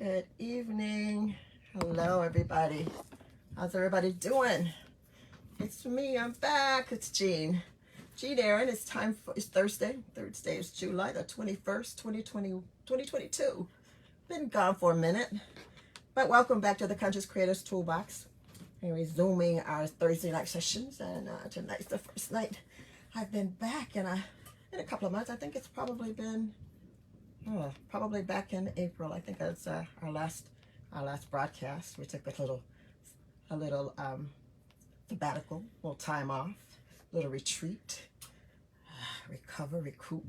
Good evening. Hello, everybody. How's everybody doing? It's me. I'm back. It's Jean. Jean Aaron. It's Thursday. Thursday is July the 21st, 2022. Been gone for a minute. But welcome back to the Conscious Creators Toolbox. And resuming our Thursday night sessions. And tonight's the first night I've been back in a couple of months. I think it's probably been probably back in April. I think that's our last broadcast. We took a little sabbatical, a little time off, a little retreat, recover, recoup.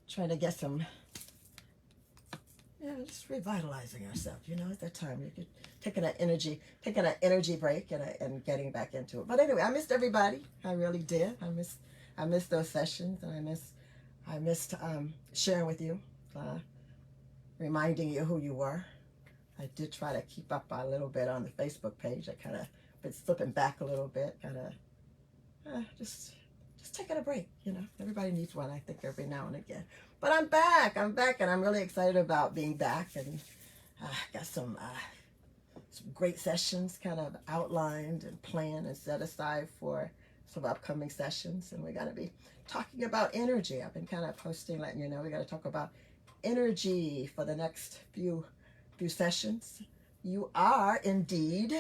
Trying to get some, just revitalizing ourselves. At that time you could taking an energy break and getting back into it. But anyway, I missed everybody. I really did. I missed those sessions, and I missed sharing with you, reminding you who you were. I did try to keep up a little bit on the Facebook page. I kind of been slipping back a little bit, just taking a break. Everybody needs one, I think, every now and again. But I'm back, and I'm really excited about being back, and got some great sessions kind of outlined and planned and set aside for some upcoming sessions, and we're going to be talking about energy. I've been kind of posting, letting you know we're going to talk about energy for the next few sessions. You are indeed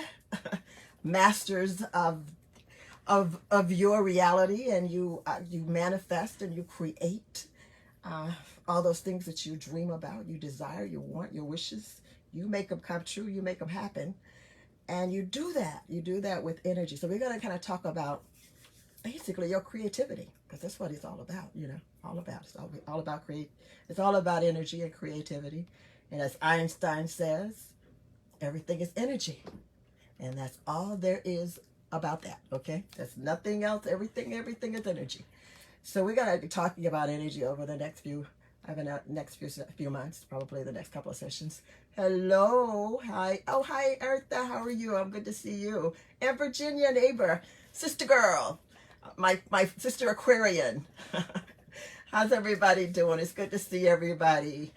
masters of your reality, and you manifest and you create all those things that you dream about, you desire, you want, your wishes. You make them come true. You make them happen, and you do that. You do that with energy. So we're going to kind of talk about basically your creativity, because that's what it's all about. It's all about energy and creativity. And as Einstein says, everything is energy, and that's all there is about that. Okay, there's nothing else. Everything is energy. So we're gonna be talking about energy over the next few months, probably the next couple of sessions. Hello, hi, oh hi Eartha, how are you? I'm good to see you. And Virginia, neighbor, sister girl, my sister Aquarian. How's everybody doing? It's good to see everybody.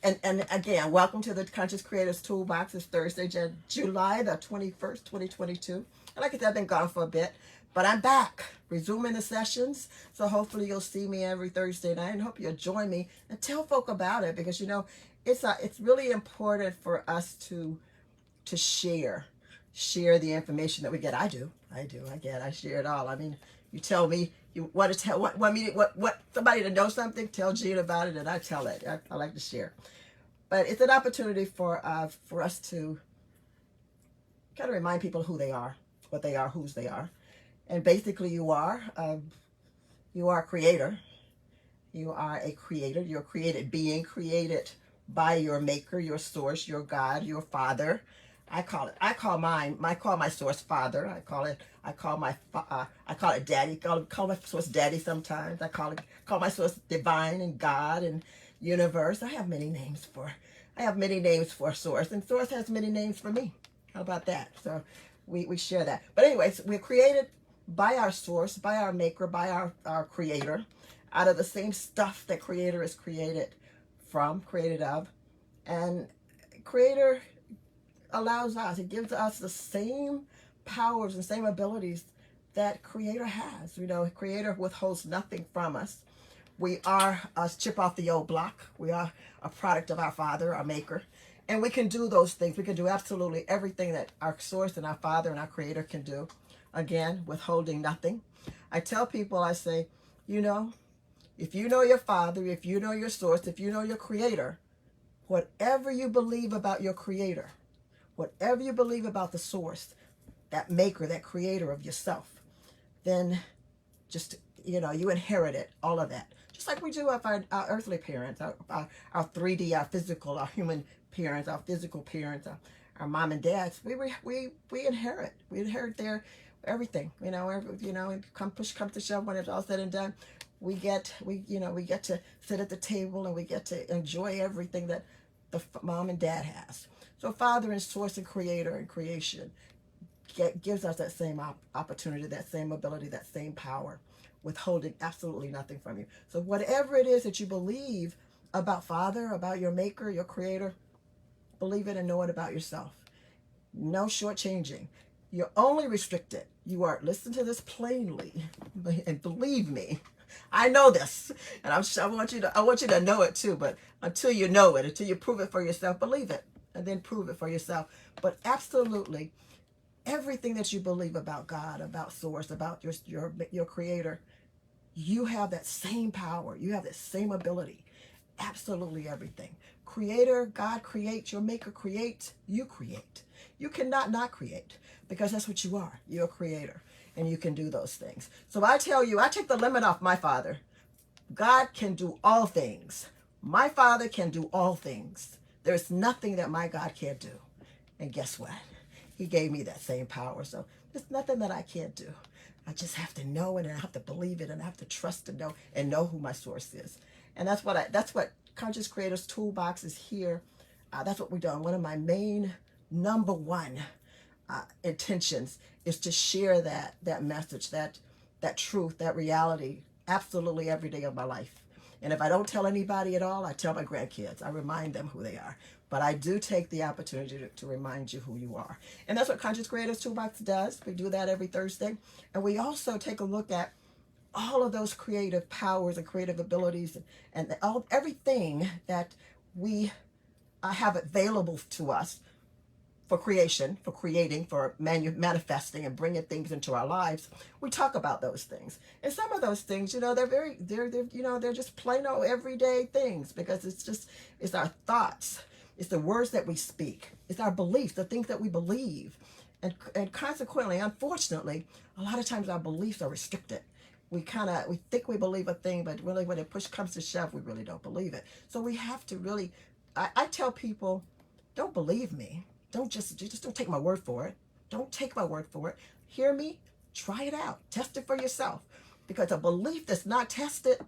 And again, welcome to the Conscious Creators Toolbox. It's Thursday, July the 21st, 2022. And like I said, I've been gone for a bit, but I'm back, resuming the sessions. So hopefully you'll see me every Thursday night, and hope you'll join me and tell folk about it, because it's really important for us to share the information that we get. I share it all. I mean, you tell me you want somebody to know something, tell Jean about it, and I tell it. I like to share. But it's an opportunity for us to kind of remind people who they are, what they are, whose they are. And basically you are a creator. You are a creator. You're a created being, created by your maker, your source, your God, your father. I call my source father. I call it daddy. Call my source daddy sometimes. I call my source divine and God and universe. I have many names for source, and source has many names for me. How about that? So we share that. But anyways, we're created by our source, by our maker, by our creator, out of the same stuff that creator is created of. And creator allows us, it gives us the same powers and same abilities that creator has. Creator withholds nothing from us. We are a chip off the old block. We are a product of our father, our maker. And we can do those things. We can do absolutely everything that our source and our father and our creator can do. Again, withholding nothing. I tell people, I say, if you know your father, if you know your source, if you know your creator, whatever you believe about your creator, whatever you believe about the source, that maker, that creator of yourself, then just, you inherit it, all of that. Just like we do with our earthly parents, our 3D, our physical, our human parents, our physical parents, our mom and dads. We inherit. We inherit their everything. Push comes to shove, when it's all said and done, we get to sit at the table, and we get to enjoy everything that the mom and dad has. So father and source and creator and creation gives us that same opportunity, that same ability, that same power, withholding absolutely nothing from you. So whatever it is that you believe about Father, about your Maker, your Creator, believe it and know it about yourself. No shortchanging. You're only restricted. You are, listen to this plainly, and believe me, I know this, and I want you to know it too. But until you know it, until you prove it for yourself, believe it, and then prove it for yourself. But absolutely, everything that you believe about God, about Source, about your Creator, you have that same power. You have that same ability. Absolutely everything. Creator, God creates, your Maker creates, you create. You cannot not create because that's what you are. You're a creator and you can do those things. So I tell you, I take the limit off my Father. God can do all things. My Father can do all things. There's nothing that my God can't do. And guess what? He gave me that same power. So there's nothing that I can't do. I just have to know it, and I have to believe it, and I have to trust and know who my source is. And that's what Conscious Creators Toolbox is here. That's what we're doing. One of my main number one intentions is to share that message, that truth, that reality, absolutely every day of my life. And if I don't tell anybody at all, I tell my grandkids. I remind them who they are. But I do take the opportunity to remind you who you are. And that's what Conscious Creators Toolbox does. We do that every Thursday. And we also take a look at all of those creative powers and creative abilities and everything that we have available to us for creation, for creating, for manifesting and bringing things into our lives. We talk about those things. And some of those things, they're just plain old everyday things, because it's our thoughts. It's the words that we speak. It's our beliefs, the things that we believe. And consequently, unfortunately, a lot of times our beliefs are restricted. We think we believe a thing, but really when it push comes to shove, we really don't believe it. So we have to really, I tell people, don't believe me. Just don't take my word for it. Don't take my word for it. Hear me, try it out, test it for yourself. Because a belief that's not tested,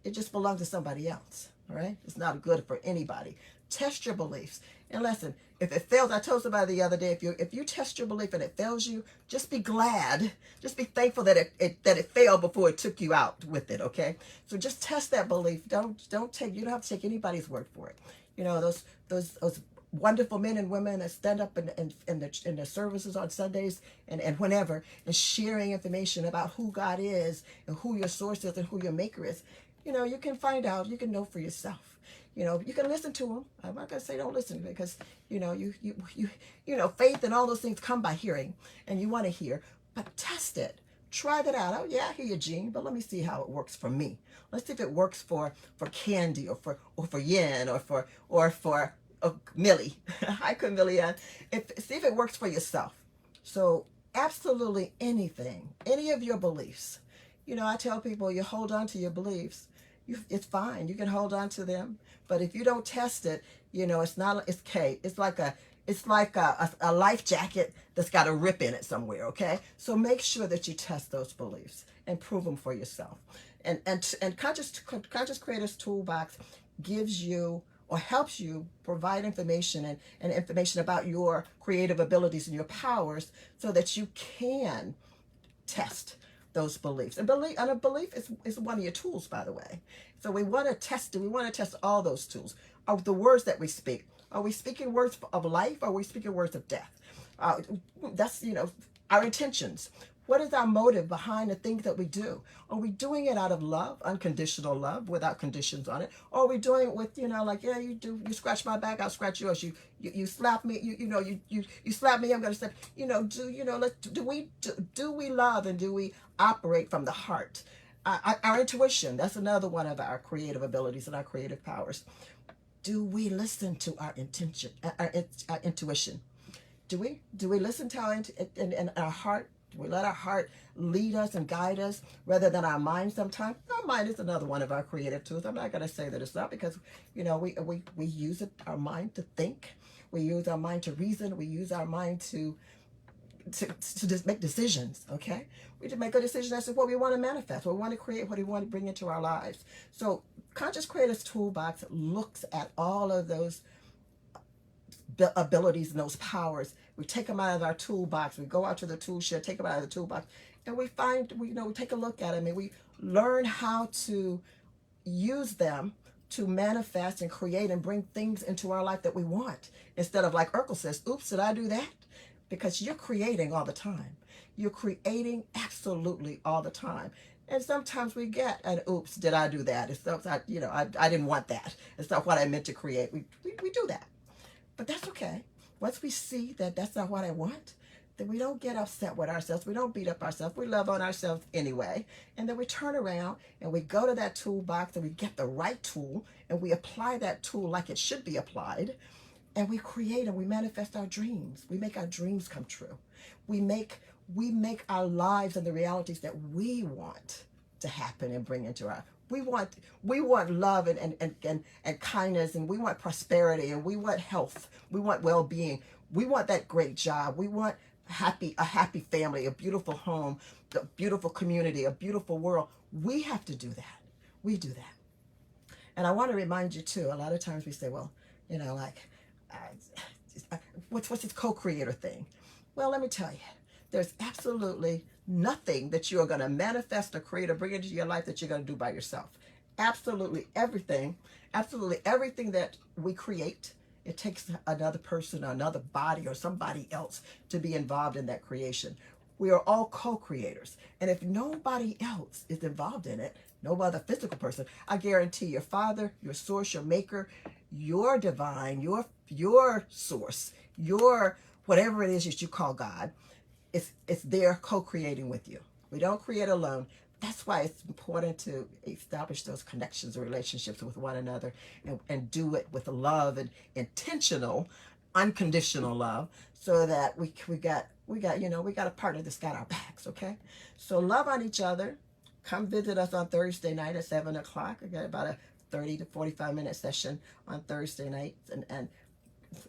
it just belongs to somebody else. All right? It's not good for anybody. Test your beliefs. And listen, if it fails, I told somebody the other day, if you test your belief and it fails you, just be glad. Just be thankful that it failed before it took you out with it, okay? So just test that belief. You don't have to take anybody's word for it. You know, those wonderful men and women that stand up in the services on Sundays and whenever, and sharing information about who God is and who your source is and who your Maker is. You can find out, you can know for yourself. You can listen to them. I'm not going to say don't listen, because, faith and all those things come by hearing, and you want to hear, but test it. Try that out. Oh, yeah, I hear you, Gene, but let me see how it works for me. Let's see if it works for Candy or for Yen or for Millie. Hi, Camilla. See if it works for yourself. So absolutely anything, any of your beliefs. I tell people, you hold on to your beliefs. It's fine. You can hold on to them. But if you don't test it, it's not. It's okay. It's like a life jacket that's got a rip in it somewhere. Okay. So make sure that you test those beliefs and prove them for yourself. And Conscious Creators Toolbox gives you or helps you provide information and information about your creative abilities and your powers, so that you can test those beliefs. And a belief is one of your tools, by the way. So we want to test it. We want to test all those tools. Are the words that we speak, are we speaking words of life, or are we speaking words of death? That's our intentions. What is our motive behind the things that we do? Are we doing it out of love, unconditional love, without conditions on it? Or are we doing it with, yeah, you scratch my back, I'll scratch yours. You slap me, you slap me, I'm gonna slap. Do we love, and do we operate from the heart? Our intuition, that's another one of our creative abilities and our creative powers. Do we listen to our intuition? Do we listen to our heart? Do we let our heart lead us and guide us rather than our mind sometimes? Our mind is another one of our creative tools. I'm not going to say that it's not, because, we use our mind to think. We use our mind to reason. We use our mind to just make decisions, okay? We just make a decision as to what we want to manifest, what we want to create, what we want to bring into our lives. So Conscious Creators Toolbox looks at all of those abilities and those powers. We take them out of our toolbox. We go out to the tool shed, take them out of the toolbox, and we take a look at them, and we learn how to use them to manifest and create and bring things into our life that we want. Instead of like Urkel says, oops, did I do that? Because you're creating all the time. You're creating absolutely all the time. And sometimes we get an oops, did I do that? It's not, I didn't want that. It's not what I meant to create. We do that. But that's okay. Once we see that that's not what I want, then we don't get upset with ourselves. We don't beat up ourselves. We love on ourselves anyway. And then we turn around and we go to that toolbox and we get the right tool and we apply that tool like it should be applied. And we create and we manifest our dreams. We make our dreams come true. We make our lives and the realities that we want to happen and bring into our. We want love and kindness, and we want prosperity, and we want health. We want well-being. We want that great job. We want a happy family, a beautiful home, a beautiful community, a beautiful world. We have to do that. We do that. And I want to remind you too, a lot of times we say, well, what's this co-creator thing? Well, let me tell you, there's absolutely nothing that you are going to manifest or create or bring into your life that you're going to do by yourself. Absolutely everything that we create, it takes another person or another body or somebody else to be involved in that creation. We are all co-creators. And if nobody else is involved in it, no other physical person, I guarantee your Father, your source, your maker, your divine, your source, your whatever it is that you call God, it's there co-creating with you. We don't create alone. That's why it's important to establish those connections and relationships with one another and do it with love and intentional, unconditional love, so that we got a partner that's got our backs, okay? So love on each other. Come visit us on Thursday night at 7 o'clock. I got about a 30 to 45 minute session on Thursday nights, and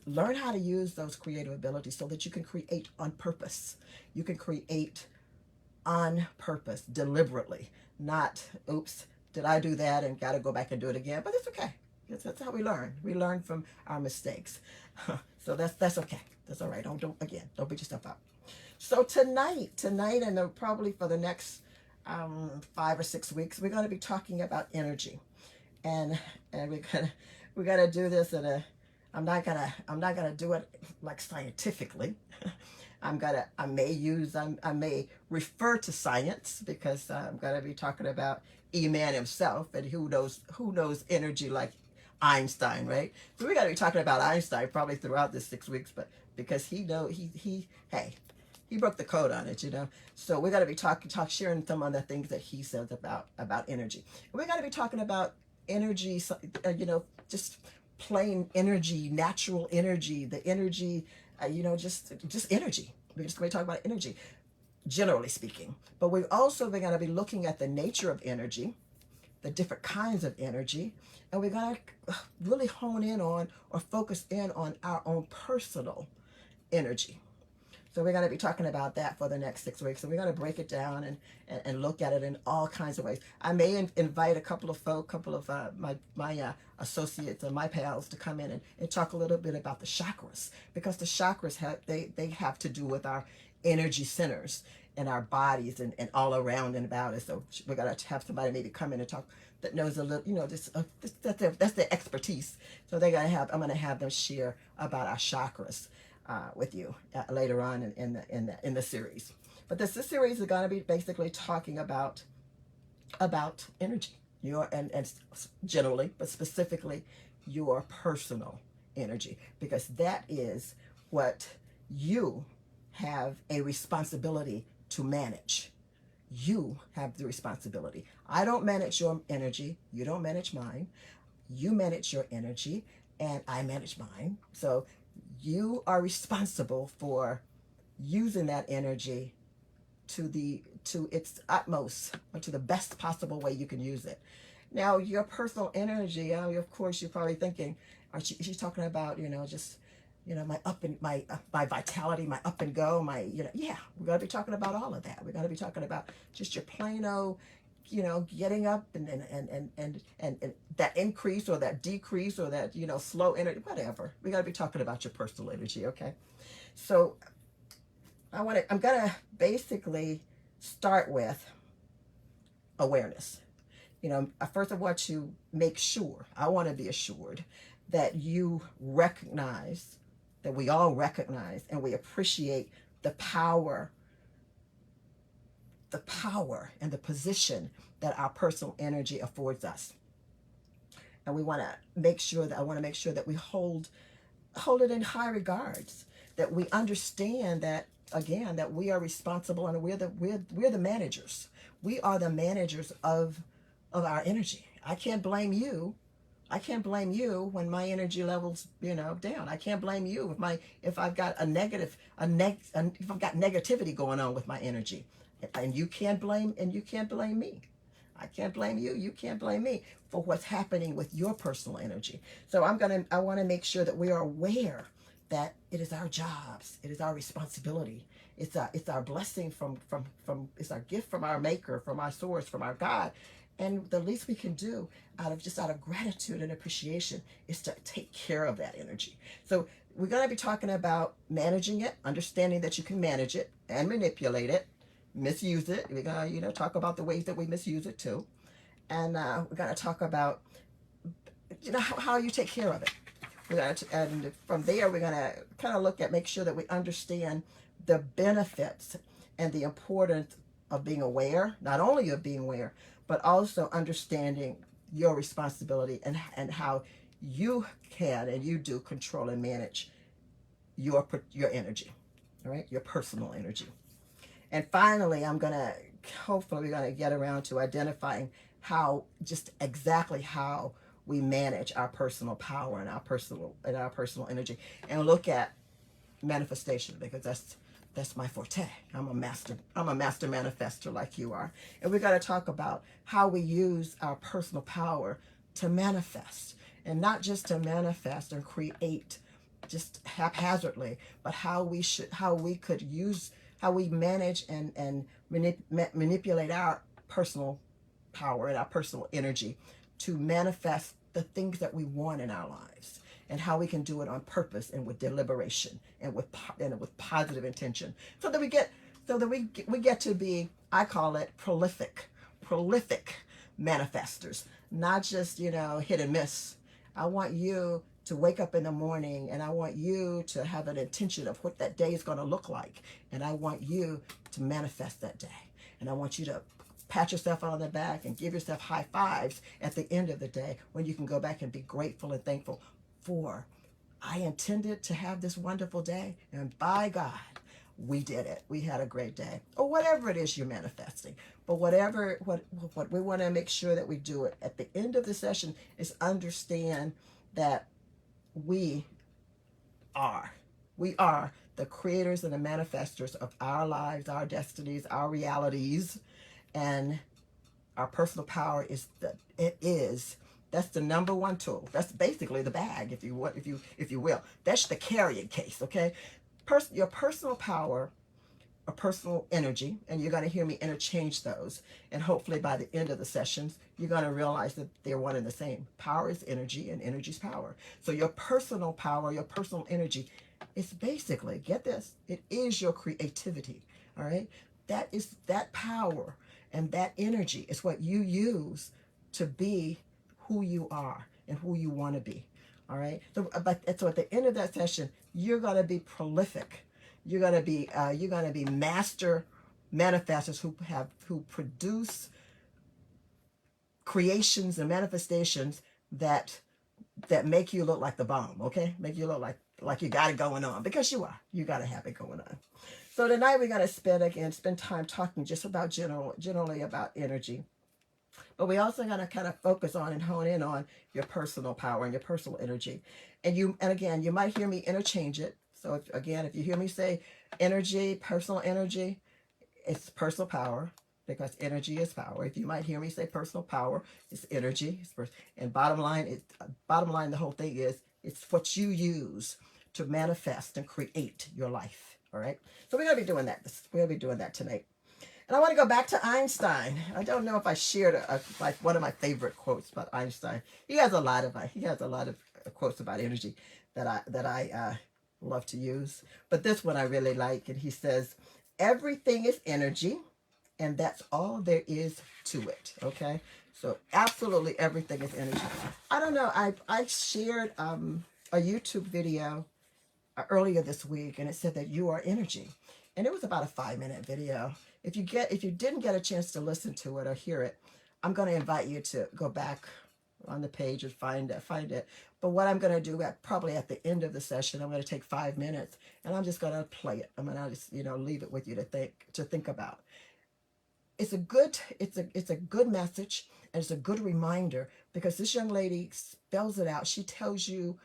learn how to use those creative abilities so that you can create on purpose. You can create on purpose, deliberately, not, oops, did I do that and got to go back and do it again? But it's okay. That's how we learn. We learn from our mistakes. So that's okay. That's all right. Don't beat yourself up. So tonight, and probably for the next 5 or 6 weeks, we're going to be talking about energy, and we're gonna do this in a. I'm not gonna do it like scientifically. I may refer to science, because I'm gonna be talking about E-Man himself, and who knows energy like Einstein, right? So we're gonna be talking about Einstein probably throughout this 6 weeks, but because he broke the code on it, So we're gonna be sharing some of the things that he says about energy. And we're gonna be talking about energy, just plain energy, natural energy, the energy, just energy. We're just going to talk about energy, generally speaking. But we're also going to be looking at the nature of energy, the different kinds of energy, and we're going to really hone in on or focus in on our own personal energy. So we're going to be talking about that for the next 6 weeks. So we're going to break it down and look at it in all kinds of ways. I may invite a couple of my associates and my pals to come in and talk a little bit about the chakras, because the chakras have to do with our energy centers in our bodies and all around and about us. So we're going to have somebody maybe come in and talk that knows a little, that's their expertise. So I'm going to have them share about our chakras with you later on in the series. But this series is going to be basically talking about energy, and generally, but specifically your personal energy, because that is what you have a responsibility to manage. You have the responsibility. I don't manage your energy. You don't manage mine. You manage your energy, and I manage mine. So you are responsible for using that energy to its utmost, or to the best possible way you can use it. Now, your personal energy, of course, you're probably thinking, she's talking about, my vitality, my up and go, yeah, we're going to be talking about all of that. We're going to be talking about just your plain old, getting up and that increase or that decrease or that, slow energy, whatever. We got to be talking about your personal energy, okay? So I'm going to basically start with awareness. first I want to make sure, I want to be assured that you recognize, that we all recognize and we appreciate the power, and the position that our personal energy affords us. And we want to make sure that, I want to make sure that we hold it in high regards, that we understand that, again, that we are responsible, and we're the managers. We are the managers of our energy. I can't blame you. I can't blame you when my energy levels, down. I can't blame you if I've got if I've got negativity going on with my energy. And you can't blame me. I can't blame you. You can't blame me for what's happening with your personal energy. So I want to make sure that we are aware that it is our jobs. It is our responsibility. It's our blessing it's our gift from our maker, from our source, from our God. And the least we can do out of gratitude and appreciation is to take care of that energy. So we're going to be talking about managing it, understanding that you can manage it and manipulate it, misuse it. We're going to, talk about the ways that we misuse it too. And we're going to talk about, how you take care of it. And from there, we're going to kind of make sure that we understand the benefits and the importance of being aware, not only of being aware, but also understanding your responsibility and how you can and you do control and manage your energy, all right, your personal energy. And finally, hopefully we're going to get around to identifying exactly how we manage our personal power and our personal energy, and look at manifestation, because that's my forte. I'm a master manifester like you are. And we're going to talk about how we use our personal power to manifest, and not just to manifest and create just haphazardly, but how we manage and manipulate our personal power and our personal energy to manifest the things that we want in our lives, and how we can do it on purpose and with deliberation and with positive intention, so that we get to be, I call it, prolific manifestors, not just hit and miss. I want you to wake up in the morning, and I want you to have an intention of what that day is going to look like, and I want you to manifest that day, and I want you to pat yourself on the back and give yourself high fives at the end of the day, when you can go back and be grateful and thankful for, I intended to have this wonderful day, and by God, we did it. We had a great day, or whatever it is you're manifesting. But what we want to make sure that we do it at the end of the session is understand that we are the creators and the manifestors of our lives, our destinies, our realities, and our personal power that's the number one tool. That's basically the bag, if you will. That's the carrying case, okay? Your personal power or personal energy, and you're going to hear me interchange those. And hopefully by the end of the sessions, you're going to realize that they're one and the same. Power is energy, and energy is power. So your personal power, your personal energy, is basically, get this, it is your creativity, all right? That power and that energy is what you use to be who you are and who you want to be. All right. So at the end of that session, you're going to be prolific. You're going to be master manifestors who produce creations and manifestations that make you look like the bomb. Okay, make you look like you got it going on, because you got to have it going on. So tonight we're going to spend time talking just about generally about energy. But we also got to kind of focus on and hone in on your personal power and your personal energy. And again, you might hear me interchange it. So if you hear me say energy, personal energy, it's personal power, because energy is power. If you might hear me say personal power, it's energy. And bottom line, the whole thing is, it's what you use to manifest and create your life. All right. So we're going to be doing that. We're going to be doing that tonight. And I want to go back to Einstein. I don't know if I shared like one of my favorite quotes about Einstein. He has a lot of quotes about energy that I love to use. But this one I really like, and he says, "Everything is energy, and that's all there is to it." Okay, So absolutely everything is energy. I don't know. I shared a YouTube video earlier this week, and it said that you are energy, and it was about a 5-minute video. If you didn't get a chance to listen to it or hear it, I'm going to invite you to go back on the page and find it. But what I'm going to do probably at the end of the session, I'm going to take 5 minutes and I'm just going to play it. I'm going to just leave it with you to think about. It's a good message, and it's a good reminder, because this young lady spells it out. She tells you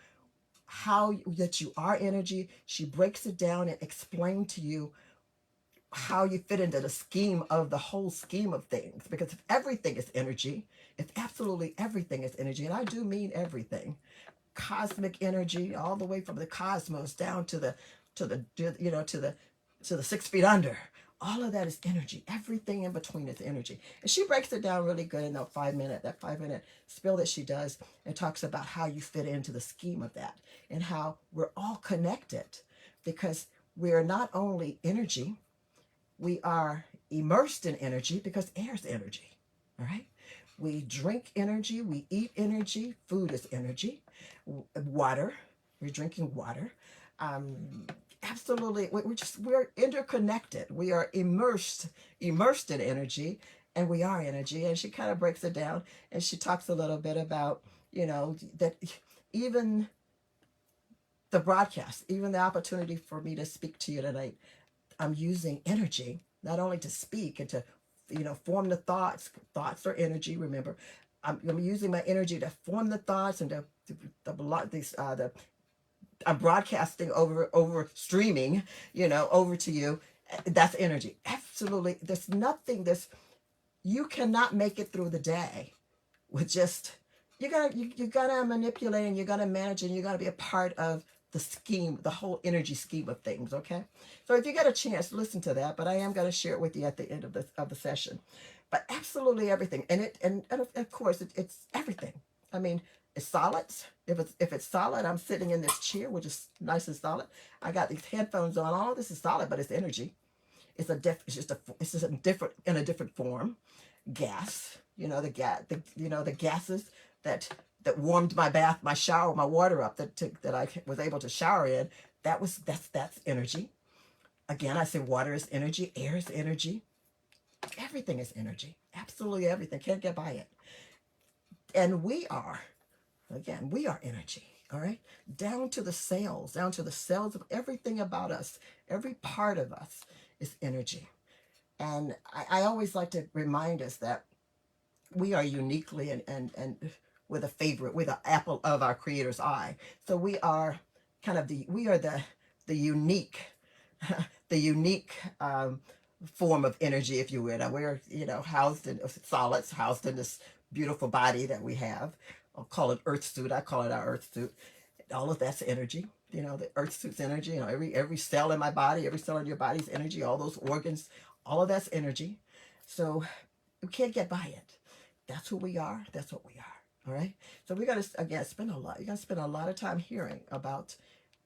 how that you are energy. She breaks it down and explains to you how you fit into the scheme of the whole scheme of things, because if everything is energy, if absolutely everything is energy, and I do mean everything, cosmic energy, all the way from the cosmos down to the 6 feet under. All of that is energy. Everything in between is energy. And she breaks it down really good in that 5-minute spill that she does, and talks about how you fit into the scheme of that, and how we're all connected, because we're not only energy, we are immersed in energy, because air is energy. All right. We drink energy, we eat energy, food is energy, water, we're drinking water. Absolutely, we're interconnected. We are immersed in energy, and we are energy. And she kind of breaks it down, and she talks a little bit about, that even the broadcast, even the opportunity for me to speak to you tonight, I'm using energy not only to speak and to, form the thoughts. Thoughts are energy. Remember, I'm using my energy to form the thoughts, and I'm broadcasting over streaming, over to you. That's energy. Absolutely. There's nothing. You cannot make it through the day with just, you gotta manipulate, and you gotta manage, and you gotta be a part of the scheme, the whole energy scheme of things. Okay, so if you get a chance, listen to that. But I am gonna share it with you at the end of the session. But absolutely everything, and of course it's everything. I mean, it's solids. If it's solid, I'm sitting in this chair, which is nice and solid. I got these headphones on. All this is solid, but it's energy. It's just a different, in a different form. Gas, the gases that warmed my bath, my shower, my water up, that I was able to shower in. That's energy. Again, I say water is energy, air is energy, everything is energy. Absolutely everything. Can't get by it. And we are energy. All right, down to the cells of everything about us. Every part of us is energy. And I always like to remind us that we are uniquely and with a favorite, with an apple of our creator's eye. So we are the unique, the unique form of energy, if you will. We're, housed in solids, housed in this beautiful body that we have. I'll call it earth suit. I call it our earth suit. All of that's energy. The earth suit's energy. Every cell in my body, every cell in your body's energy. All those organs, all of that's energy. So we can't get by it. That's who we are. That's what we are. All right. So we got to, again, spend a lot. You got to spend a lot of time hearing about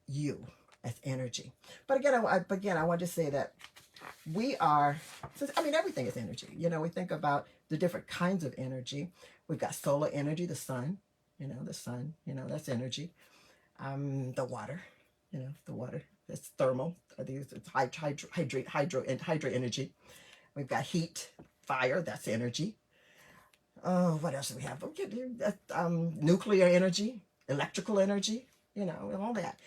you as energy. But again, I want to say that we are. Everything is energy. We think about the different kinds of energy. We've got solar energy, the sun. The sun. That's energy. The water. The water. It's thermal. It's hydro energy. We've got heat, fire. That's energy. Oh, what else do we have? Okay, nuclear energy, electrical energy, and all that.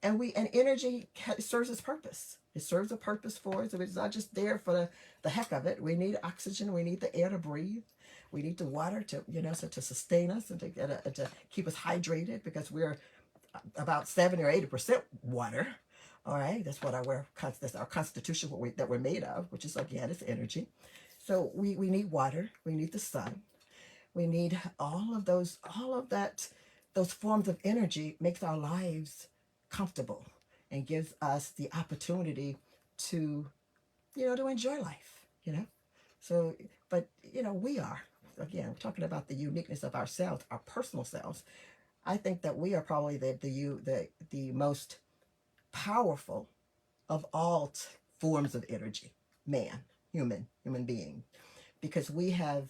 And energy serves its purpose. It serves a purpose for us. It's not just there for the heck of it. We need oxygen. We need the air to breathe. We need the water to sustain us, and to keep us hydrated, because we're about 70 or 80% water. All right, that's that's our constitution, that we're made of, which is, again, it's energy. So we need water. We need the sun. We need all of those forms of energy. Makes our lives comfortable, and gives us the opportunity to, to enjoy life, So, but, we are, again, talking about the uniqueness of ourselves, our personal selves. I think that we are probably the most powerful of all forms of energy, human being, because we have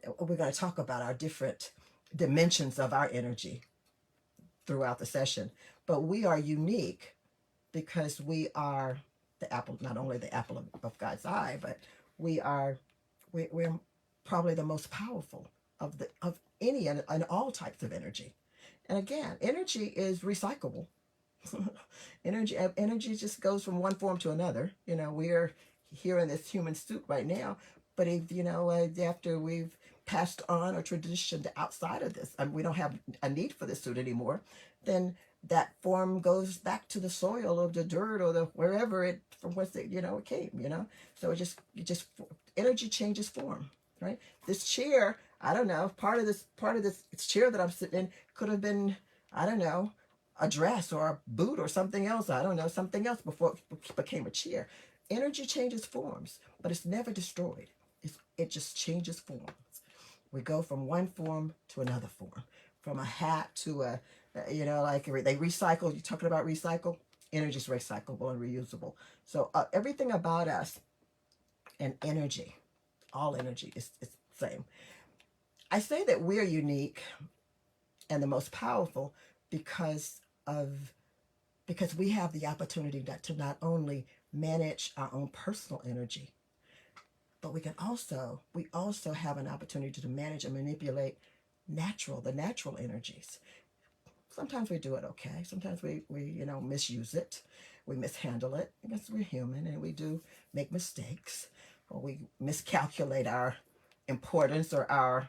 We're going to talk about our different dimensions of our energy throughout the session. But we are unique because we are the apple, not only the apple of God's eye, but we are we're probably the most powerful of any and all types of energy. And again, energy is recyclable. Energy just goes from one form to another. You know, we're here in this human suit right now, but if after we've passed on or transitioned outside of this, and we don't have a need for this suit anymore, then that form goes back to the soil or the dirt or the wherever it from whence it came. So it just energy changes form, right? This chair, I don't know, part of this chair that I'm sitting in could have been, I don't know, a dress or a boot or something else. I don't know, something else before it became a chair. Energy changes forms, but it's never destroyed. It just changes forms. We go from one form to another form, from a hat to like they recycle. You're talking about recycle? Energy is recyclable and reusable. So everything about us and energy, all energy is the same. I say that we're unique and the most powerful because of because we have the opportunity to not only manage our own personal energy, but we also have an opportunity to manage and manipulate the natural energies. Sometimes we do it okay. Sometimes we misuse it, we mishandle it because we're human and we do make mistakes, or we miscalculate our importance or our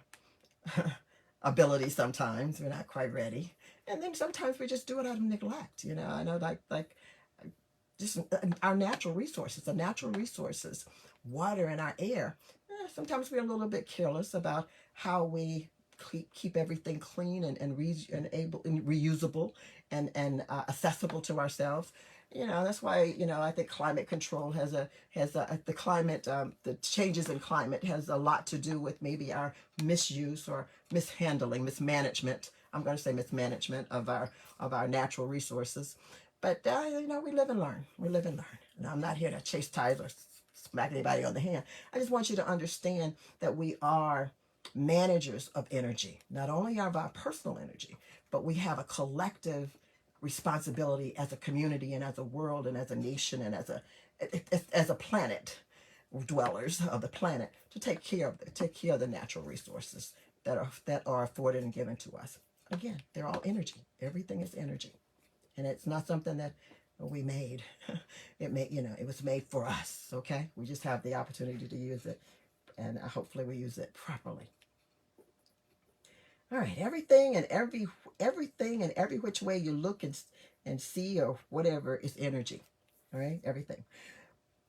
ability. Sometimes we're not quite ready, and then sometimes we just do it out of neglect. I know, like just our natural resources, water and our air. Sometimes we're a little bit careless about how we keep everything clean and reusable and accessible to ourselves. That's why I think climate control has the climate the changes in climate has a lot to do with maybe our misuse or mishandling, mismanagement. I'm going to say mismanagement of our natural resources. But we live and learn. We live and learn. And I'm not here to chastise or smack anybody on the hand. I just want you to understand that we are managers of energy, not only of our personal energy, but we have a collective responsibility as a community and as a world and as a nation and as a planet, dwellers of the planet, to take care of the natural resources that are afforded and given to us. Again, they're all energy. Everything is energy, and it's not something that we made. It was made for us. Okay, we just have the opportunity to use it, and hopefully we use it properly. All right, everything and every which way you look and see or whatever is energy. All right, everything.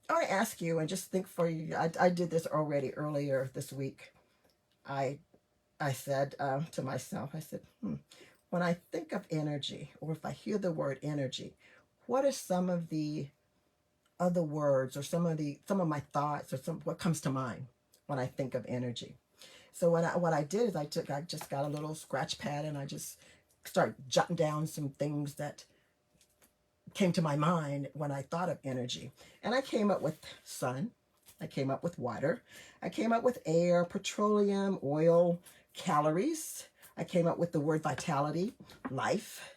I want to ask you and just think for you. I did this already earlier this week. I I said to myself, I said, when I think of energy, or if I hear the word energy, what are some of the other words or some of my thoughts or what comes to mind when I think of energy? So what I did is I just got a little scratch pad and I just started jotting down some things that came to my mind when I thought of energy. And I came up with sun, I came up with water, I came up with air, petroleum, oil, calories. I came up with the word vitality, life,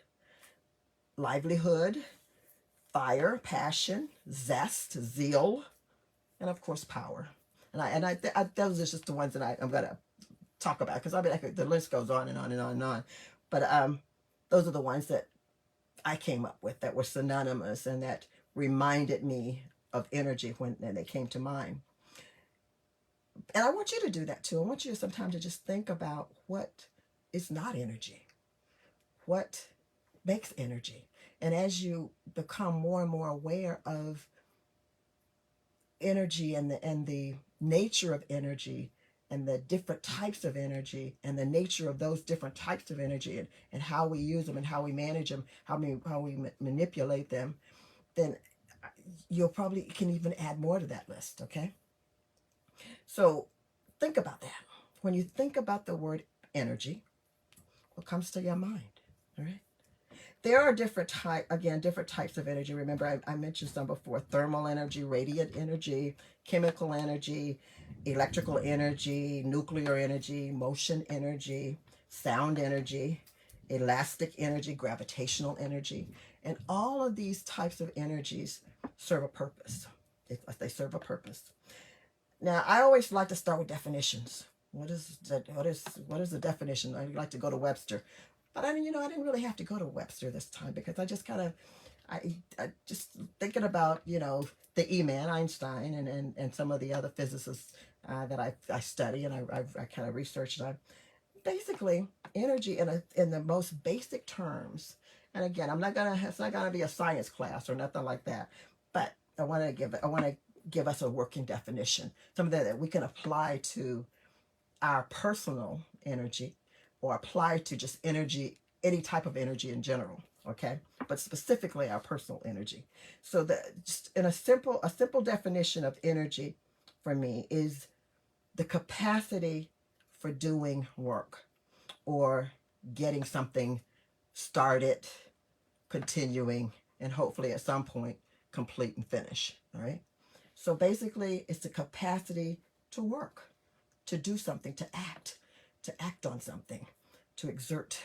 livelihood, fire, passion, zest, zeal, and of course power. And those are just the ones that I'm gonna talk about, because the list goes on and on and on and on. But those are the ones that I came up with that were synonymous and that reminded me of energy when they came to mind. And I want you to do that too. I want you to sometimes to just think about what is not energy, what makes energy. And as you become more and more aware of energy and the nature of energy and the different types of energy and the nature of those different types of energy and how we use them and how we manage them, how we manipulate them, then you'll probably can even add more to that list, okay? So think about that. When you think about the word energy, what comes to your mind? All right. There are different types of energy. Remember, I mentioned some before: thermal energy, radiant energy, chemical energy, electrical energy, nuclear energy, motion energy, sound energy, elastic energy, gravitational energy. And all of these types of energies serve a purpose. They serve a purpose. Now, I always like to start with definitions. What is the definition? I like to go to Webster, but I didn't really have to go to Webster this time because I just kind of, I just thinking about the E-man Einstein and some of the other physicists that I study and I kind of researched on. Basically, energy in the most basic terms. And again, it's not gonna be a science class or nothing like that, but I want to give us a working definition, something that we can apply to our personal energy or apply to just energy, any type of energy in general, okay? But specifically our personal energy. So just in a simple definition of energy for me is the capacity for doing work or getting something started, continuing, and hopefully at some point complete and finish, all right? So basically it's the capacity to work, to do something, to act on something, to exert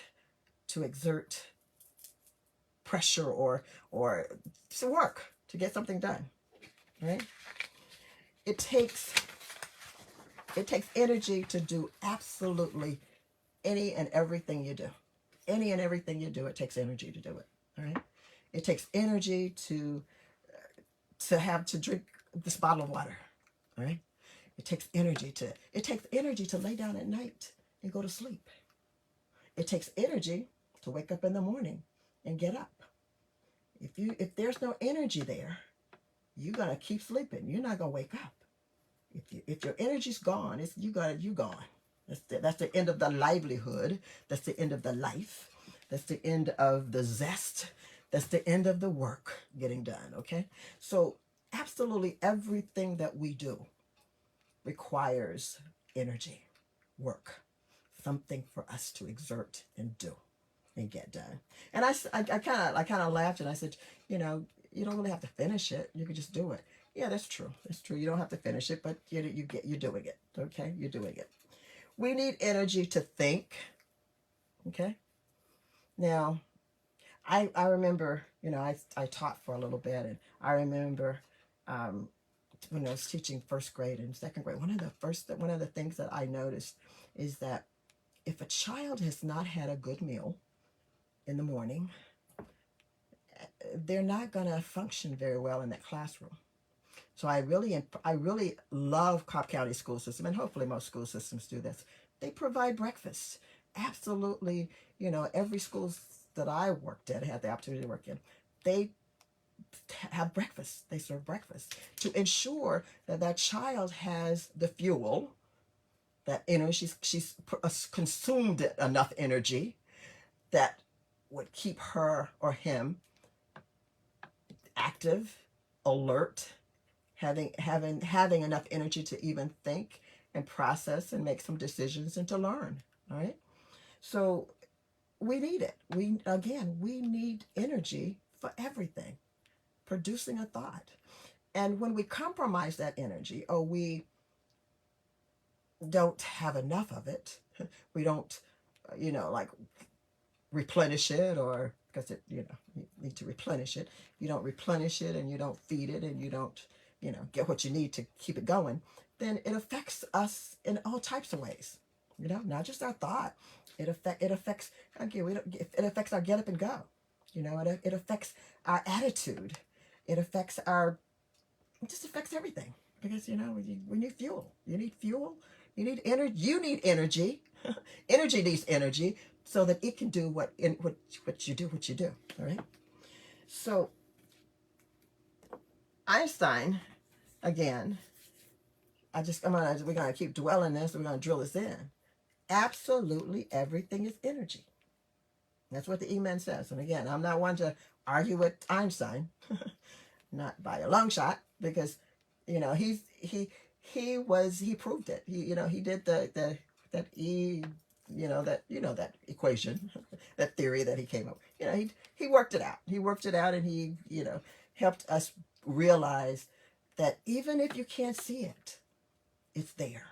pressure or to work, to get something done, right? It takes energy to do absolutely any and everything you do. Any and everything you do, it takes energy to do it, all right? It takes energy to drink this bottle of water, all right? It takes energy to lay down at night and go to sleep. It takes energy to wake up in the morning and get up. If there's no energy there, you're gonna keep sleeping. You're not gonna wake up. If your energy's gone, you gone. That's the end of the livelihood. That's the end of the life. That's the end of the zest. That's the end of the work getting done. Okay, so absolutely everything that we do requires energy, work, something for us to exert and do and get done. And I kind of laughed and I said, you don't really have to finish it. You can just do it. Yeah, that's true. That's true. You don't have to finish it, but you're doing it. Okay, you're doing it. We need energy to think. Okay. Now, I remember, I taught for a little bit, and I remember when I was teaching first grade and second grade, one of the things that I noticed is that if a child has not had a good meal in the morning, they're not going to function very well in that classroom. So I really love Cobb County school system, and hopefully most school systems do this. They provide breakfast. Absolutely, every school that I worked at, had the opportunity to work in, they have breakfast. They serve breakfast to ensure that that child has the fuel, that she's consumed enough energy that would keep her or him active, alert, having enough energy to even think and process and make some decisions and to learn. All right. So we need it. We need energy for everything, producing a thought. And when we compromise that energy, or we don't have enough of it, we don't, like replenish it, or because you need to replenish it. You don't replenish it and you don't feed it and you don't, get what you need to keep it going, then it affects us in all types of ways. Not just our thought. It affects, again, it affects our get up and go. It affects our attitude. It just affects everything. Because, we need fuel. You need fuel. You need energy. You need energy. Energy needs energy so that it can do what you do. All right. So Einstein, again, we're gonna keep dwelling this. We're gonna drill this in. Absolutely everything is energy. That's what the E-man says. And again, I'm not one to argue with Einstein, not by a long shot, because he proved it. He did that equation. that theory that he came up. You know, he worked it out. He worked it out, and he, you know, helped us realize that even if you can't see it, it's there.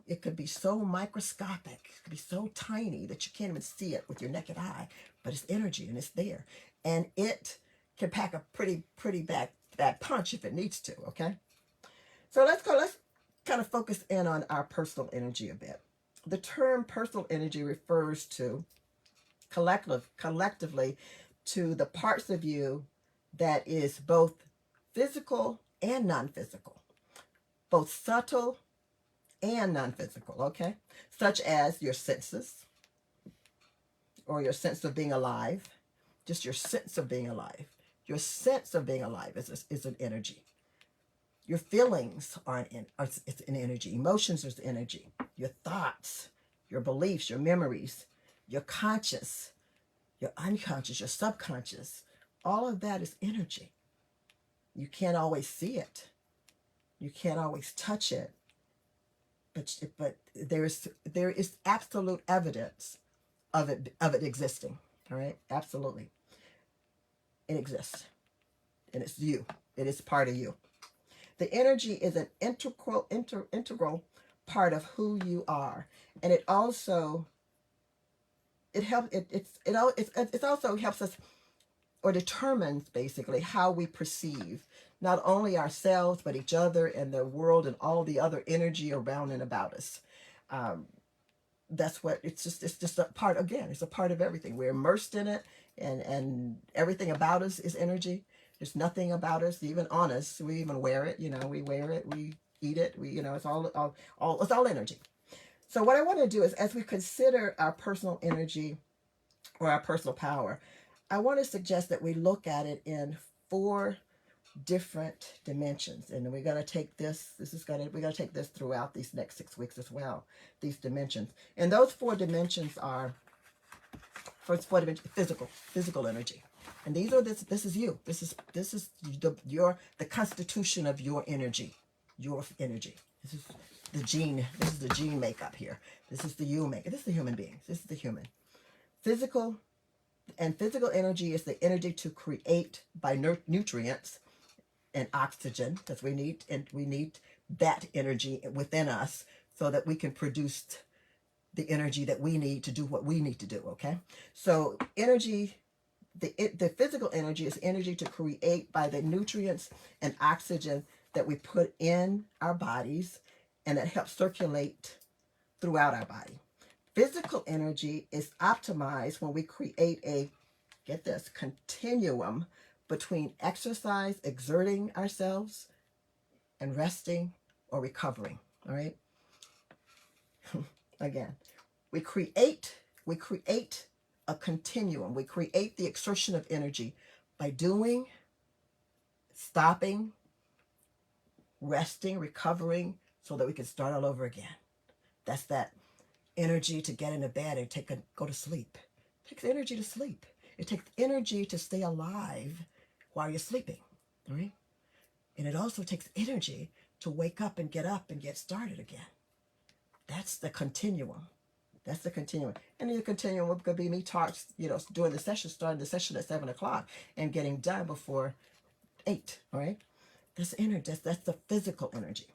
It could be so microscopic, it could be so tiny that you can't even see it with your naked eye, but it's energy and it's there. And it can pack a pretty bad punch if it needs to, okay? So let's kind of focus in on our personal energy a bit. The term personal energy refers to collectively to the parts of you that is both physical and non-physical, both subtle and non-physical, okay? Such as your senses, or your sense of being alive, just your sense of being alive. Your sense of being alive is an energy. Your feelings it's an energy. Emotions is energy. Your thoughts, your beliefs, your memories, your conscious, your unconscious, your subconscious, all of that is energy. You can't always see it. You can't always touch it. But there is absolute evidence of it existing. All right, absolutely, it exists, and it's you. It is part of you. The energy is an integral part of who you are, and it also it also helps us, or determines basically how we perceive not only ourselves but each other and the world and all the other energy around and about us. Um, that's what it's just a part. Again, it's a part of everything. We're immersed in it, and everything about us is energy. There's nothing about us, even on us. We even wear it. You know, we wear it. We eat it. We, you know, it's all it's all energy. So what I want to do is, as we consider our personal energy or our personal power, I want to suggest that we look at it in 4 different dimensions, and we're going to take we're going to take this throughout these next 6 weeks as well. These dimensions, and those 4 dimensions are, first 4 dimensions: physical energy, and these are this is you. This is the constitution of your energy. This is the gene. This is the gene makeup here. This is the you makeup. This is the human beings. This is the human. Physical energy is the energy to create by nutrients and oxygen, because we need that energy within us so that we can produce the energy that we need to do what we need to do. Okay, so energy, the physical energy is energy to create by the nutrients and oxygen that we put in our bodies, and that helps circulate throughout our body. Physical energy is optimized when we create a, get this, continuum between exercise, exerting ourselves, and resting or recovering. All right. Again, we create a continuum. We create the exertion of energy by doing, stopping, resting, recovering, so that we can start all over again. That's that energy to get into bed and go to sleep. It takes energy to sleep. It takes energy to stay alive while you're sleeping, all right? And it also takes energy to wake up and get started again. That's the continuum. That's the continuum. And the continuum could be me doing the session, starting the session at 7 o'clock and getting done before 8, all right? That's energy. That's the physical energy.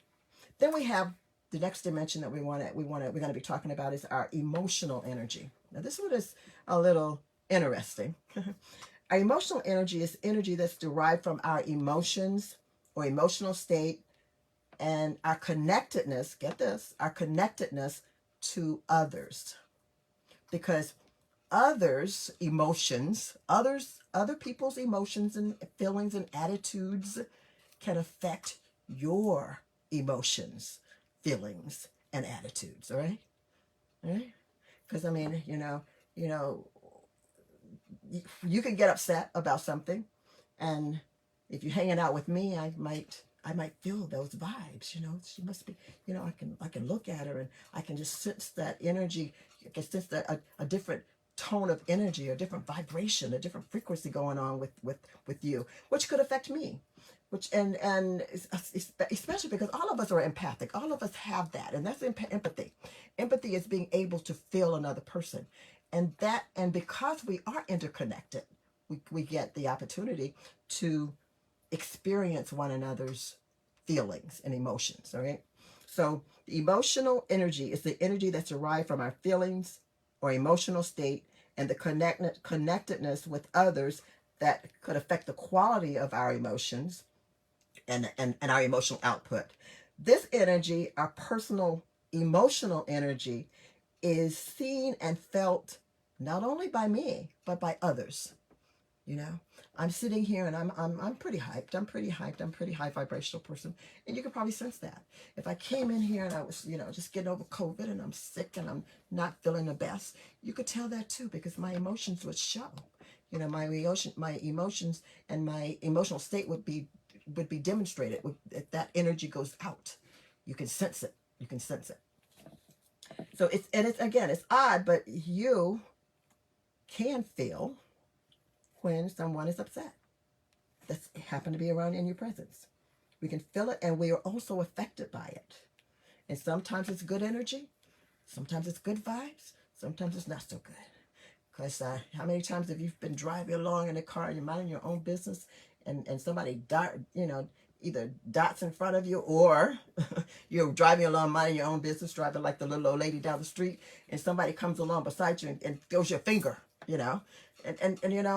Then we have the next dimension that we're going to be talking about is our emotional energy. Now this one is a little interesting. Our emotional energy is energy that's derived from our emotions or emotional state and our connectedness, get this, our connectedness to others. Because other people's emotions and feelings and attitudes can affect your emotions, feelings, and attitudes, all right? All right? Because, I mean, you can get upset about something, and if you're hanging out with me, I might feel those vibes. She must be, I can look at her and I can just sense that energy. I can sense that a different tone of energy, a different vibration, a different frequency going on with you, which could affect me. And especially because all of us are empathic. All of us have that, and that's empathy. Empathy is being able to feel another person. And because we are interconnected, we get the opportunity to experience one another's feelings and emotions. All right. So the emotional energy is the energy that's derived from our feelings or emotional state and the connectedness with others that could affect the quality of our emotions and our emotional output. This energy, our personal emotional energy, is seen and felt not only by me, but by others. You know, I'm sitting here and I'm pretty hyped. I'm pretty hyped. I'm a pretty high vibrational person. And you could probably sense that. If I came in here and I was, just getting over COVID and I'm sick and I'm not feeling the best, you could tell that too because my emotions would show. My emotions and my emotional state would be demonstrated. If that energy goes out, you can sense it. You can sense it. So it's odd, but you can feel when someone is upset that's happen to be around in your presence. We can feel it and we are also affected by it. And sometimes it's good energy, sometimes it's good vibes, sometimes it's not so good. Because how many times have you been driving along in a car and you're minding your own business and somebody either dots in front of you or you're driving along minding your own business, driving like the little old lady down the street and somebody comes along beside you and throws your finger, and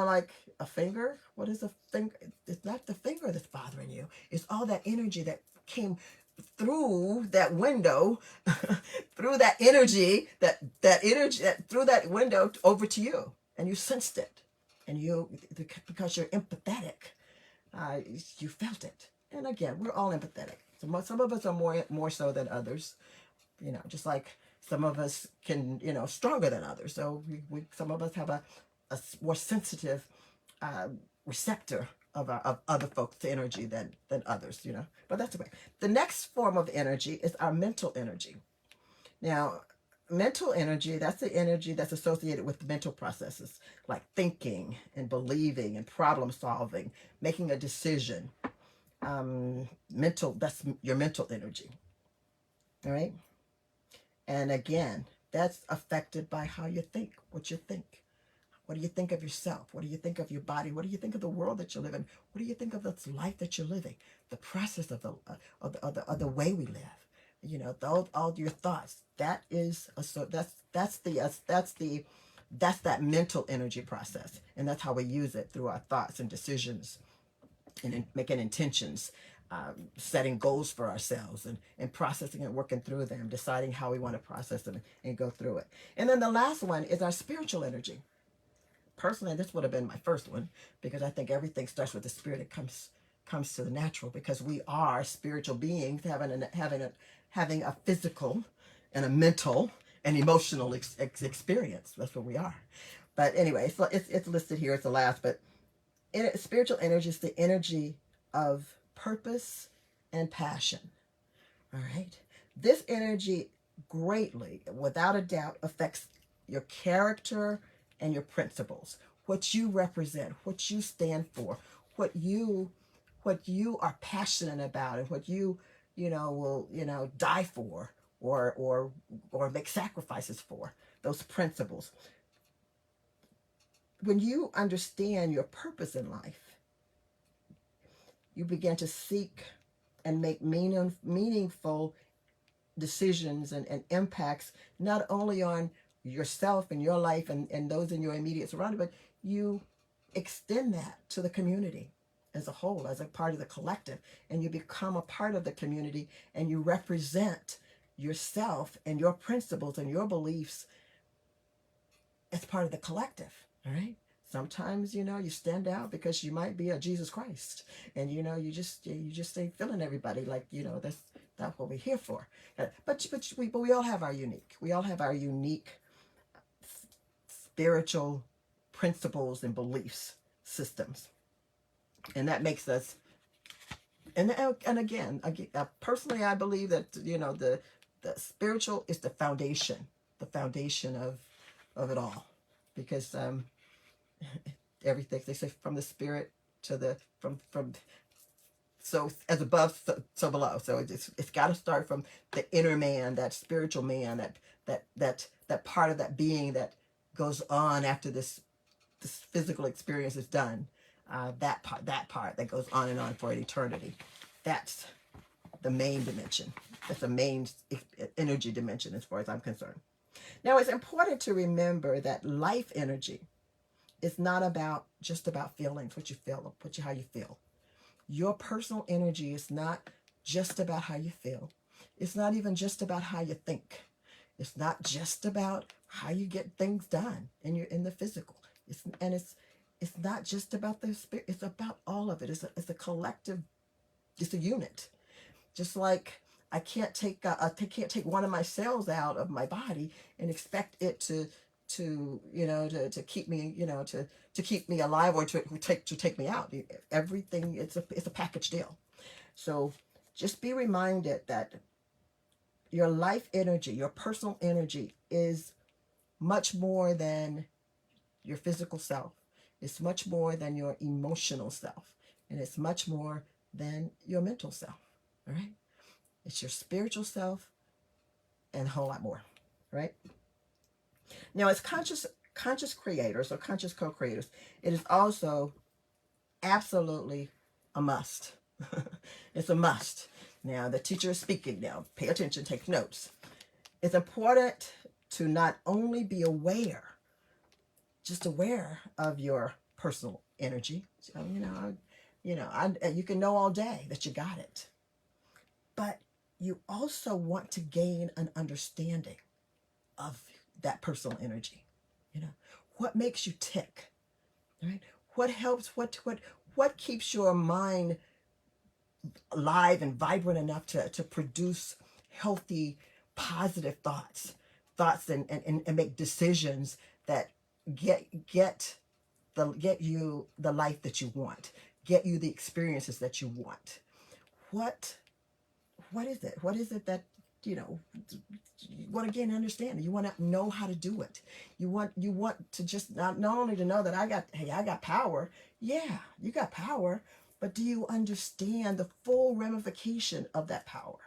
like a finger. What is a finger? It's not the finger that's bothering you. It's all that energy that came through that window, through that energy, that through that window over to you, and you sensed it, and because you're empathetic, you felt it. And again, we're all empathetic. Some of us are more so than others. Just like some of us can, stronger than others. So some of us have a more sensitive uh, receptor of other folks' energy than others. But that's okay. The next form of energy is our mental energy. Now, mental energy, that's the energy that's associated with mental processes like thinking and believing and problem solving, making a decision. That's your mental energy. All right. And again, that's affected by how you think, what you think. What do you think of yourself? What do you think of your body? What do you think of the world that you live in? What do you think of this life that you're living? The process of the way we live. All your thoughts. That's that mental energy process, and that's how we use it through our thoughts and decisions, and making intentions, setting goals for ourselves, and processing and working through them, deciding how we want to process them and go through it. And then the last one is our spiritual energy. Personally, this would have been my first one because I think everything starts with the spirit. It comes to the natural because we are spiritual beings having a physical and a mental and emotional experience. That's what we are. But anyway, so it's listed here as the last. But spiritual energy is the energy of purpose and passion. All right. This energy greatly, without a doubt, affects your character and your principles, what you represent, what you stand for, what you are passionate about, and what you will die for or make sacrifices for. Those principles. When you understand your purpose in life, you begin to seek and make meaningful decisions and impacts not only on yourself and your life and those in your immediate surrounding, but you extend that to the community as a whole, as a part of the collective, and you become a part of the community and you represent yourself and your principles and your beliefs as part of the collective. All right. Sometimes you stand out because you might be a Jesus Christ, and you just ain't feeling everybody like that's what we're here for. But we all have our unique spiritual principles and beliefs systems, and that makes us. And again, personally, I believe that the spiritual is the foundation of it all, because everything they say from the spirit to the from so as above so below. So it's got to start from the inner man, that spiritual man, that part of that being goes on after this physical experience is done. That part that goes on and on for an eternity. That's the main dimension. That's the main energy dimension as far as I'm concerned. Now, it's important to remember that life energy is not about just about feelings, what you feel, how you feel. Your personal energy is not just about how you feel. It's not even just about how you think. It's not just about how you get things done in the physical. It's not just about the spirit. It's about all of it. It's a collective. It's a unit. Just like I can't take one of my cells out of my body and expect it to keep me to keep me alive or to take me out. Everything, it's a package deal. So just be reminded that your life energy, your personal energy, is much more than your physical self. It's much more than your emotional self, and it's much more than your mental self. All right. It's your spiritual self and a whole lot more, right? Now, as conscious creators or conscious co-creators, it is also absolutely a must. It's a must. Now, the teacher is speaking now. Pay attention, take notes. It's important to not only be aware, just aware of your personal energy. So, you can know all day that you got it, but you also want to gain an understanding of that personal energy. What makes you tick, right? What helps, what keeps your mind alive and vibrant enough to produce healthy, positive thoughts and make decisions that get you the life that you want, get you the experiences that you want. What is it? What is it that you want to gain understanding? You want to know how to do it. You want to just not only to know that I got power. Yeah, you got power, but do you understand the full ramification of that power?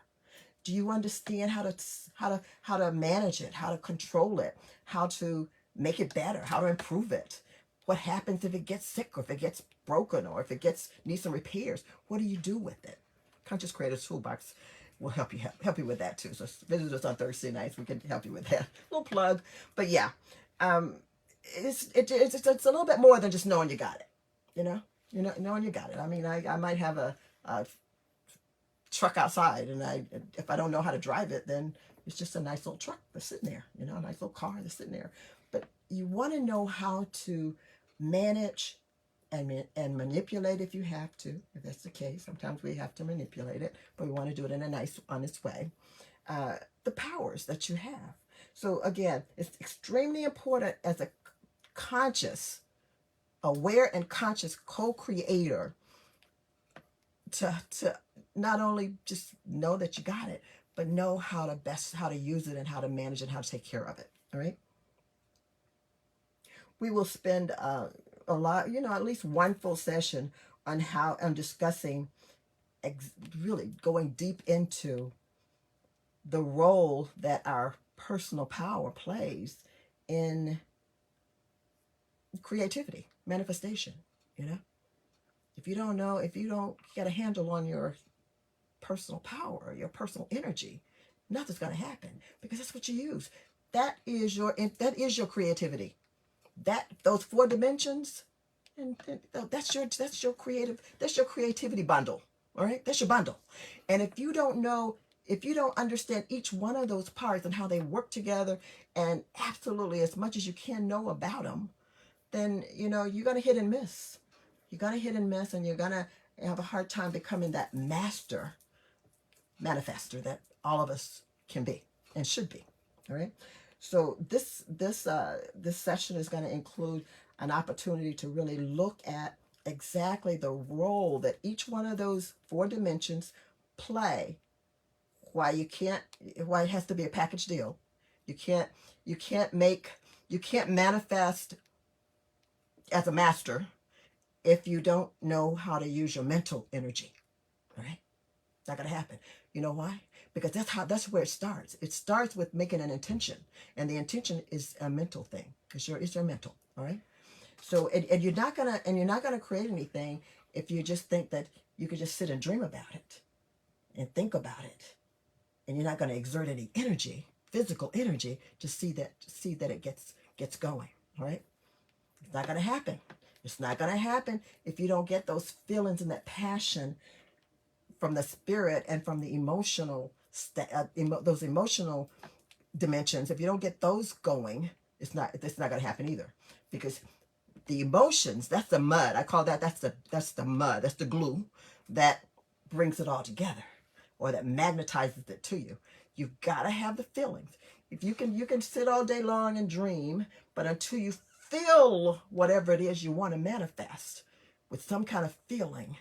Do you understand how to manage it, how to control it, how to make it better, how to improve it? What happens if it gets sick, or if it gets broken, or if it needs some repairs? What do you do with it? Conscious Creators Toolbox will help you with that too. So visit us on Thursday nights. We can help you with that. Little plug, but yeah, it's a little bit more than just knowing you got it. Knowing you got it. I mean, I might have a truck outside, and if I don't know how to drive it, then it's just a nice little truck that's sitting there. A nice little car that's sitting there. But you want to know how to manage and manipulate if you have to, if that's the case. Sometimes we have to manipulate it, but we want to do it in a nice, honest way. The powers that you have. So again, it's extremely important as a conscious, aware and conscious co-creator to not only just know that you got it, but know how to use it and how to manage it and how to take care of it. All right. We will spend a lot, at least one full session on discussing, really going deep into the role that our personal power plays in creativity, manifestation. If you don't get a handle on your personal power, your personal energy, nothing's going to happen, because that's what you use. That is your creativity. Those 4 dimensions, and that's your creativity bundle. All right, that's your bundle. And if you don't understand each one of those parts and how they work together, and absolutely as much as you can know about them, then you're gonna hit and miss. You're gonna hit and miss, and you're gonna have a hard time becoming that master manifester that all of us can be and should be. All right. So this session is going to include an opportunity to really look at exactly the role that each one of those 4 dimensions play. Why it has to be a package deal. You can't manifest as a master if you don't know how to use your mental energy. All right. Not going to happen. You know why? Because that's where it starts. It starts with making an intention, and the intention is a mental thing because it's your mental. All right. So and you're not gonna create anything if you just think that you could just sit and dream about it and think about it, and you're not gonna exert any energy, physical energy, to see that it gets going. All right. It's not gonna happen. It's not gonna happen if you don't get those feelings and that passion from the spirit and from the emotional those emotional dimensions. If you don't get those going, it's not going to happen either, because the emotions, that's the mud. I call that's the mud, that's the glue that brings it all together, or that magnetizes it to you. You've got to have the feelings. If you can sit all day long and dream, but until you feel whatever it is you want to manifest with some kind of feeling,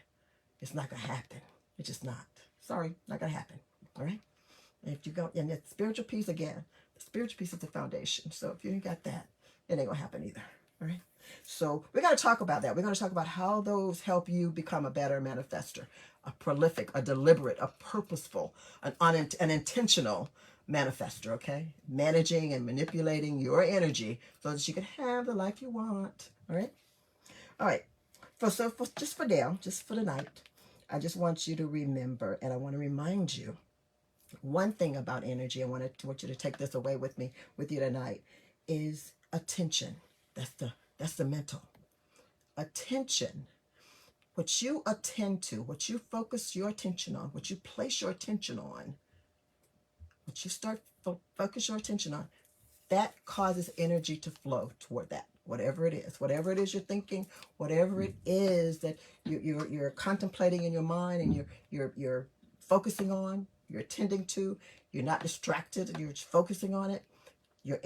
it's not going to happen. It's just not. Sorry, not going to happen. All right? And if you go, and it's spiritual peace again. The spiritual peace is the foundation. So if you ain't got that, it ain't going to happen either. All right? So we're going to talk about that. We're going to talk about how those help you become a better manifester, a prolific, a deliberate, a purposeful, an intentional manifester, okay? Managing and manipulating your energy so that you can have the life you want. All right? All right. Just for now, just for tonight, I just want you to remember, and I want to remind you one thing about energy. I want you to take this away with you tonight, is attention. That's the mental. Attention. What you attend to, what you focus your attention on, what you place your attention on, what you start focus your attention on, that causes energy to flow toward that. Whatever it is you're thinking, whatever it is that you're contemplating in your mind, and you're focusing on, you're attending to, you're not distracted, you're focusing on it. You're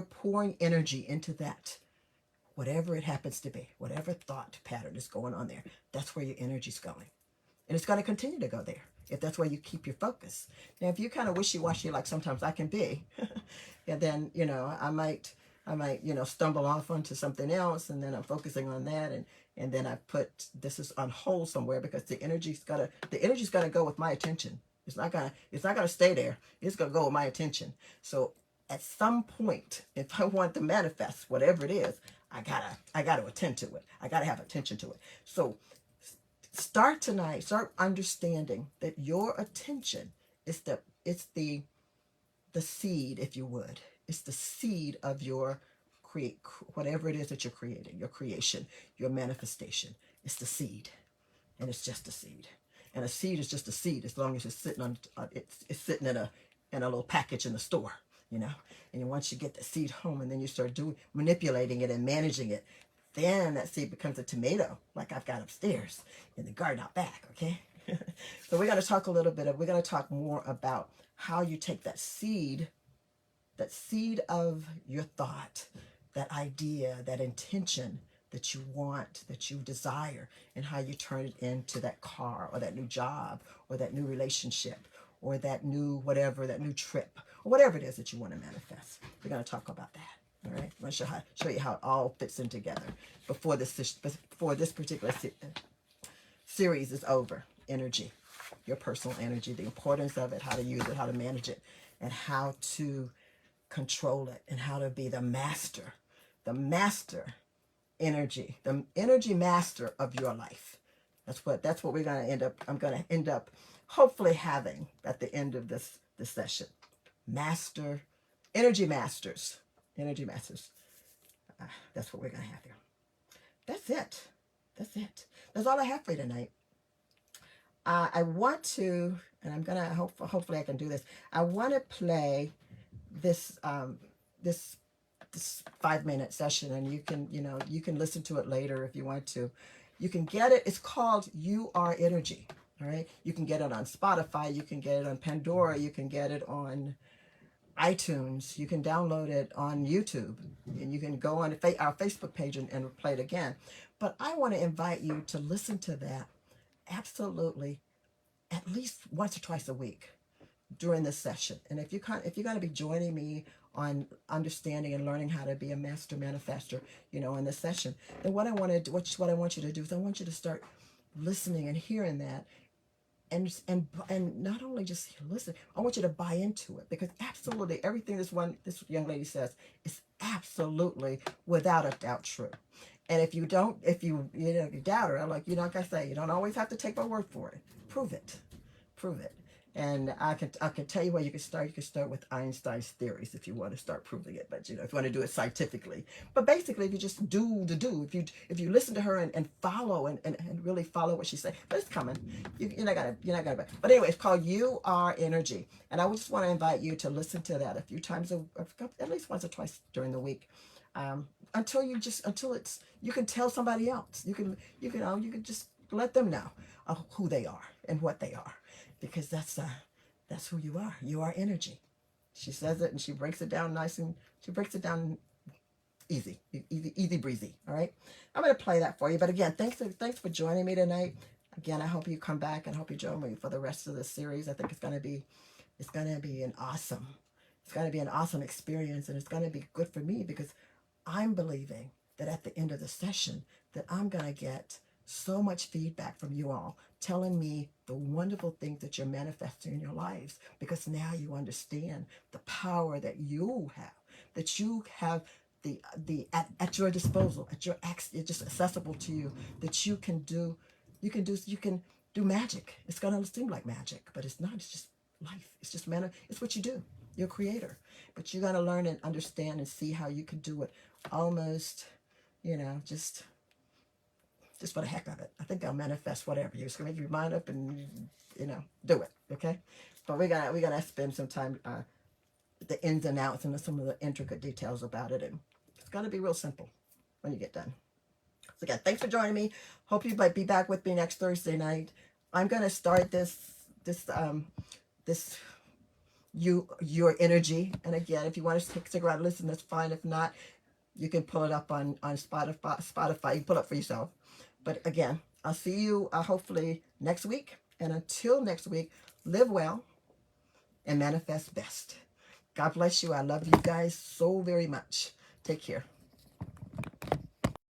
pouring energy into that, whatever it happens to be, whatever thought pattern is going on there. That's where your energy's going, and it's going to continue to go there if that's where you keep your focus. Now, if you kind of wishy-washy, like sometimes I can be, and then I might stumble off onto something else, and then I'm focusing on that, and then I put this is on hold somewhere, because the energy's gotta go with my attention. It's not gonna stay there. It's gonna go with my attention. So at some point, if I want to manifest whatever it is, I gotta attend to it. I gotta have attention to it. So start tonight. Start understanding that your attention is the seed, if you would. It's the seed of your whatever it is that you're creating, your creation, your manifestation. It's the seed, and it's just a seed. And a seed is just a seed as long as it's sitting on it's sitting in a little package in the store, you know. And once you get the seed home, and then you start manipulating it and managing it, then that seed becomes a tomato, like I've got upstairs in the garden out back. Okay. So we're going to talk more about how you take that seed of your thought, that idea, that intention that you want, that you desire, and how you turn it into that car, or that new job, or that new relationship, or that new whatever, that new trip, or whatever it is that you want to manifest. We're going to talk about that. All right. I'm going to show you how it all fits in together before this particular series is over. Energy, your personal energy, the importance of it, how to use it, how to manage it, and how to control it, and how to be the master energy, the energy master of your life. That's what we're going to end up. I'm going to end up hopefully having at the end of this session. Energy masters. That's what we're going to have here. That's it. That's all I have for you tonight. I want to, and I'm going to hopefully I can do this. I want to play this 5-minute session, and you can listen to it later if you want to. You can get it. It's called You Are Energy. All right. You can get it on Spotify. You can get it on Pandora. You can get it on iTunes. You can download it on YouTube, and you can go on our Facebook page and play it again. But I want to invite you to listen to that absolutely at least once or twice a week during this session. And if you're going to be joining me on understanding and learning how to be a master manifester, in this session, then what I want you to do is I want you to start listening and hearing that, and not only just listen, I want you to buy into it, because absolutely everything this young lady says is absolutely without a doubt true. And if you don't, if you doubt her, like I say, you don't always have to take my word for it. Prove it. Prove it. And I can tell you where you can start. You can start with Einstein's theories if you want to start proving it. But if you want to do it scientifically. But basically, if you just if you listen to her and follow and really follow what she said, but it's coming. You're not gonna. But anyway, it's called You Are Energy, and I just want to invite you to listen to that a few times, at least once or twice during the week, until it's you can tell somebody else. You can just let them know who they are and what they are, because that's who you are. You are energy. She says it and she breaks it down nice, and she breaks it down easy breezy. All right, I'm going to play that for you. But again, thanks for joining me tonight. Again, I hope you come back, and I hope you join me for the rest of the series. I think it's going to be an awesome experience, and it's going to be good for me, because I'm believing that at the end of the session that I'm going to get so much feedback from you all telling me the wonderful things that you're manifesting in your lives, because now you understand the power that you have at your disposal, it's just accessible to you, that you can do magic. It's going to seem like magic, but it's not. It's just life. It's just it's what you do. You're a creator, but you got to learn and understand and see how you can do it almost, just for the heck of it. I think I'll manifest whatever. You're just gonna make your mind up and do it. Okay, but we gotta spend some time the ins and outs and some of the intricate details about it, and it's gonna be real simple when you get done. So again, thanks for joining me. Hope you might be back with me next Thursday night. I'm gonna start this your energy, and again, if you want to stick around and listen, that's fine. If not, you can pull it up on Spotify. You can pull it up for yourself. But again, I'll see you hopefully next week. And until next week, live well and manifest best. God bless you. I love you guys so very much. Take care.